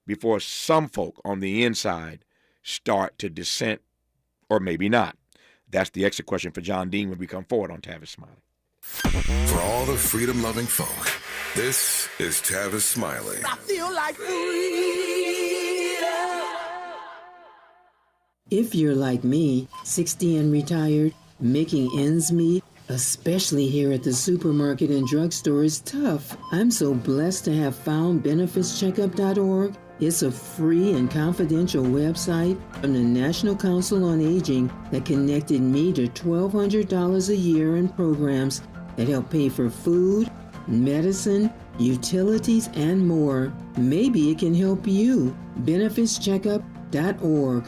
before some folk on the inside start to dissent, or maybe not. That's the exit question for John Dean when we come forward on Tavis Smiley. For all the freedom-loving folk, this is Tavis Smiley. I feel like freedom. If you're like me, 60 and retired, making ends meet, especially here at the supermarket and drugstore, is tough. I'm so blessed to have found BenefitsCheckup.org. It's a free and confidential website from the National Council on Aging that connected me to $1,200 a year in programs that help pay for food, medicine, utilities, and more. Maybe it can help you. BenefitsCheckup.org.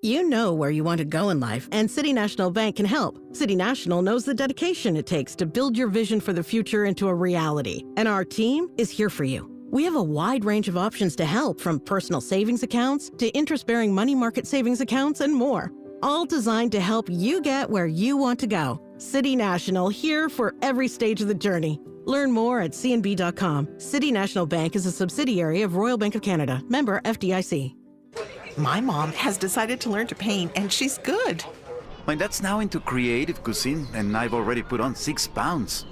You know where you want to go in life, and City National Bank can help. City National knows the dedication it takes to build your vision for the future into a reality, and our team is here for you. We have a wide range of options to help, from personal savings accounts to interest-bearing money market savings accounts and more, all designed to help you get where you want to go. City National, here for every stage of the journey. Learn more at cnb.com. City National Bank is a subsidiary of Royal Bank of Canada, member FDIC. My mom has decided to learn to paint, and she's good. My dad's now into creative cuisine, and I've already put on 6 pounds.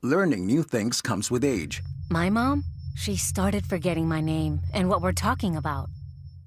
Learning new things comes with age. My mom? She started forgetting my name and what we're talking about.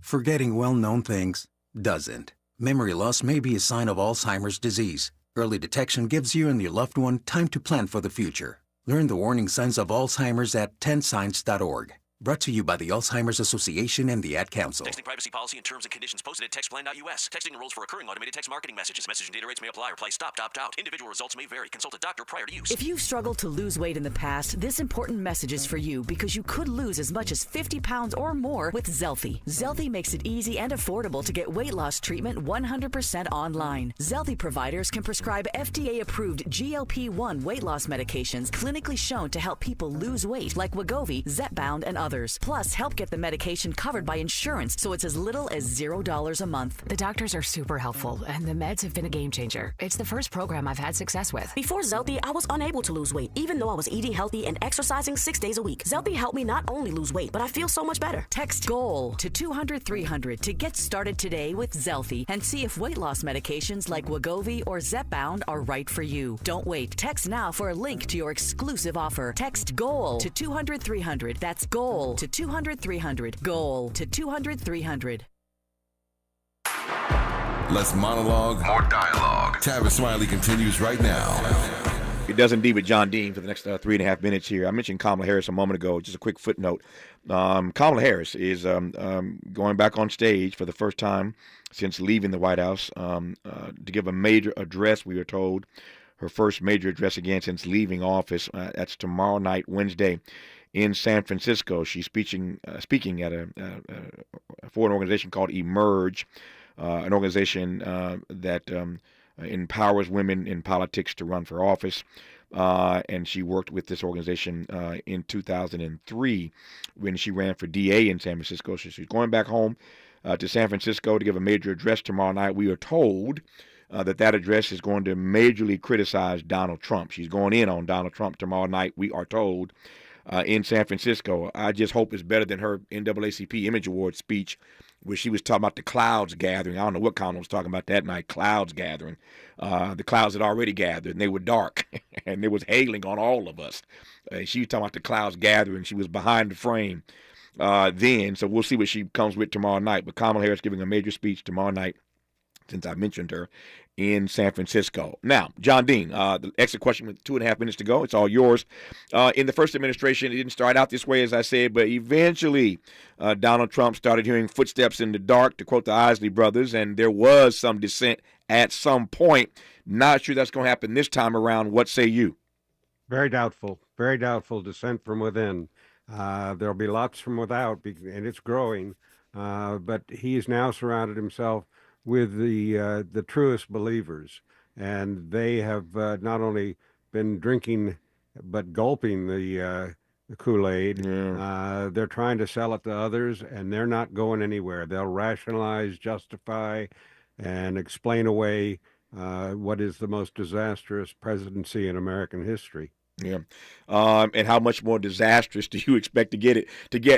Forgetting well-known things doesn't. Memory loss may be a sign of Alzheimer's disease. Early detection gives you and your loved one time to plan for the future. Learn the warning signs of Alzheimer's at 10signs.org. Brought to you by the Alzheimer's Association and the Ad Council. Texting privacy policy and terms and conditions posted at textplan.us. Texting enrolls for recurring automated text marketing messages. Message and data rates may apply or play stop, opt out. Individual results may vary. Consult a doctor prior to use. If you've struggled to lose weight in the past, this important message is for you because you could lose as much as 50 pounds or more with Zelfie. Zelfie makes it easy and affordable to get weight loss treatment 100% online. Zelfie providers can prescribe FDA-approved GLP-1 weight loss medications clinically shown to help people lose weight, like Wegovy, Zepbound, and others. Plus, help get the medication covered by insurance, so it's as little as $0 a month. The doctors are super helpful, and the meds have been a game changer. It's the first program I've had success with. Before Zelfie, I was unable to lose weight, even though I was eating healthy and exercising 6 days a week. Zelfie helped me not only lose weight, but I feel so much better. Text GOAL to 200-300 to get started today with Zelfie and see if weight loss medications like Wegovy or Zepbound are right for you. Don't wait. Text now for a link to your exclusive offer. Text GOAL to 200-300. That's GOAL to 200-300. GOAL to 200-300. Less monologue, more dialogue. Tavis Smiley continues right now. It does indeed with John Dean for the next 3.5 minutes here. I mentioned Kamala Harris a moment ago. Just a quick footnote. Kamala Harris is going back on stage for the first time since leaving the White House to give a major address, we were told. Her first major address again since leaving office. That's tomorrow night, Wednesday, in San Francisco. She's speaking at for an organization called Emerge, an organization that empowers women in politics to run for office. And she worked with this organization in 2003 when she ran for DA in San Francisco. So she's going back home to San Francisco to give a major address tomorrow night. We are told that address is going to majorly criticize Donald Trump. She's going in on Donald Trump tomorrow night, we are told, in San Francisco. I just hope it's better than her NAACP Image Award speech, where she was talking about the clouds gathering. I don't know what Counsel was talking about that night, clouds gathering. The clouds had already gathered, and they were dark, and it was hailing on all of us. She was talking about the clouds gathering. She was behind the frame then, so we'll see what she comes with tomorrow night. But Kamala Harris giving a major speech tomorrow night, since I mentioned her, in San Francisco. Now, John Dean, the exit question with 2.5 minutes to go. It's all yours. In the first administration, it didn't start out this way, as I said, but eventually Donald Trump started hearing footsteps in the dark, to quote the Isley brothers, and there was some dissent at some point. Not sure that's going to happen this time around. What say you? Very doubtful dissent from within. There'll be lots from without, and it's growing. But he's now surrounded himself with the truest believers, and they have not only been drinking but gulping the Kool-Aid. Yeah. They're trying to sell it to others, and they're not going anywhere. They'll rationalize, justify, and explain away what is the most disastrous presidency in American history. Yeah. And how much more disastrous do you expect to get?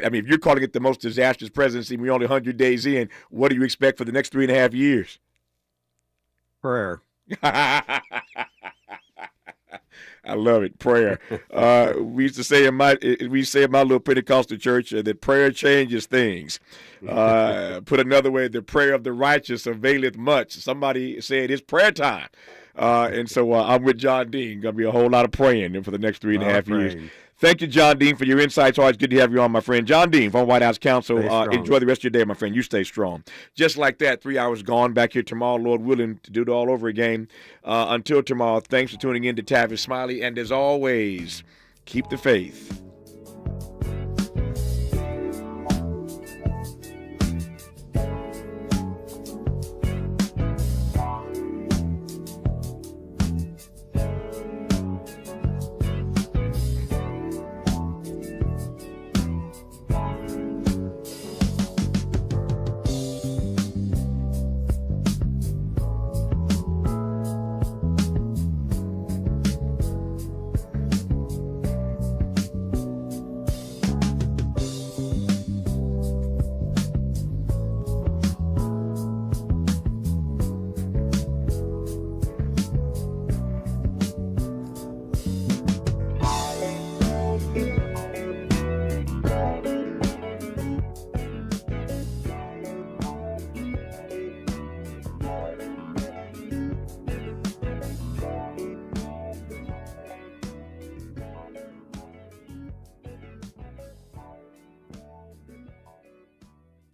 I mean, if you're calling it the most disastrous presidency and we're only 100 days in, what do you expect for the next 3.5 years? Prayer. I love it. Prayer. We used to say in my little Pentecostal church that prayer changes things. Put another way, the prayer of the righteous availeth much. Somebody said it's prayer time. And so I'm with John Dean. Going to be a whole lot of praying for the next 3.5 years. Thank you, John Dean, for your insights. Always good to have you on, my friend. John Dean, former White House counsel. Enjoy the rest of your day, my friend. You stay strong. Just like that, 3 hours gone. Back here tomorrow, Lord willing, to do it all over again. Until tomorrow, thanks for tuning in to Tavis, Smiley. And as always, keep the faith.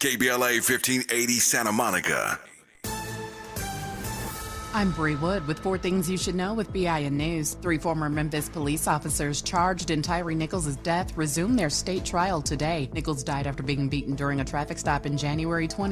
KBLA 1580 Santa Monica. I'm Bree Wood with 4 Things You Should Know with BIN News. 3 former Memphis police officers charged in Tyree Nichols' death resumed their state trial today. Nichols died after being beaten during a traffic stop in January